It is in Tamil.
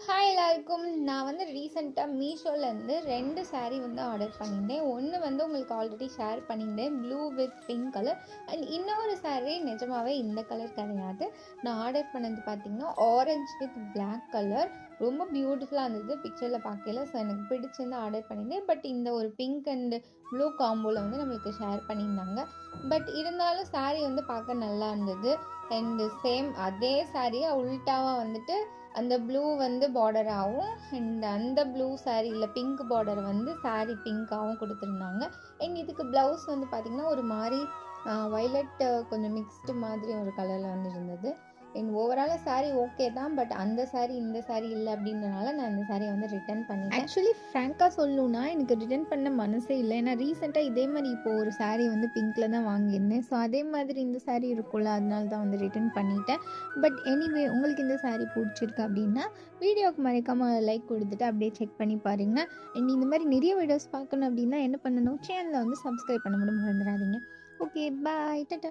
ஹாய் எல்லாருக்கும். நான் வந்து ரீசெண்டாக மீஷோலேருந்து 2 saree வந்து ஆர்டர் பண்ணியிருந்தேன். ஒன்று வந்து உங்களுக்கு ஆல்ரெடி ஷேர் பண்ணியிருந்தேன், blue with pink colour. And இன்னொரு saree நிஜமாவே இந்த கலர் கிடையாது. நான் ஆர்டர் பண்ணது பார்த்திங்கன்னா ஆரஞ்ச் வித் பிளாக் கலர். ரொம்ப பியூட்டிஃபுல்லாக இருந்தது பிக்சரில் பார்க்கல. ஸோ எனக்கு பிடிச்சிருந்து ஆர்டர் பண்ணியிருந்தேன். பட் இந்த ஒரு பிங்க் அண்ட் ப்ளூ காம்போவில் வந்து நம்மளுக்கு ஷேர் பண்ணியிருந்தாங்க. பட் இருந்தாலும் saree வந்து பார்க்க நல்லா இருந்தது. அண்டு சேம் அதே சாரியை உல்ட்டாவாக வந்துட்டு அந்த ப்ளூ வந்து பார்டராகவும் அண்ட் அந்த ப்ளூ சாரியில் பிங்க் பார்டர் வந்து சாரீ பிங்க்காகவும் கொடுத்துருந்தாங்க. அண்ட் இதுக்கு ப்ளவுஸ் வந்து பார்த்திங்கன்னா ஒரு மாதிரி வைலட் கொஞ்சம் மிக்ஸ்டு மாதிரி ஒரு கலரில் வந்து இருந்தது. அண்ட் ஓவராலாக சாரீ ஓகே தான். பட் அந்த சாரீ இந்த சாரீ இல்லை அப்படின்றனால நான் இந்த சாரியை வந்து ரிட்டர்ன் பண்ணிட்டேன். ஆக்சுவலி ஃப்ராங்காக சொல்லணுன்னா எனக்கு ரிட்டர்ன் பண்ண மனசே இல்லை. ஏன்னா ரீசெண்டாக இதே மாதிரி இப்போது ஒரு சாரீ வந்து பிங்க்கில் தான் வாங்கியிருந்தேன். ஸோ அதே மாதிரி இந்த சாரீ இருக்கும்ல, அதனால தான் வந்து ரிட்டர்ன் பண்ணிட்டேன். பட் எனிவே உங்களுக்கு இந்த சாரீ பிடிச்சிருக்கு அப்படின்னா வீடியோவுக்கு மறக்காமல் லைக் கொடுத்துட்டு அப்படியே செக் பண்ணி பாருங்கள். அண்ட் இந்த மாதிரி நிறைய வீடியோஸ் பார்க்கணும் அப்படின்னா என்ன பண்ணணும், சேனலை வந்து சப்ஸ்கிரைப் பண்ண மட்டும் மறந்துடாதீங்க. ஓகே, பாய், டாடா.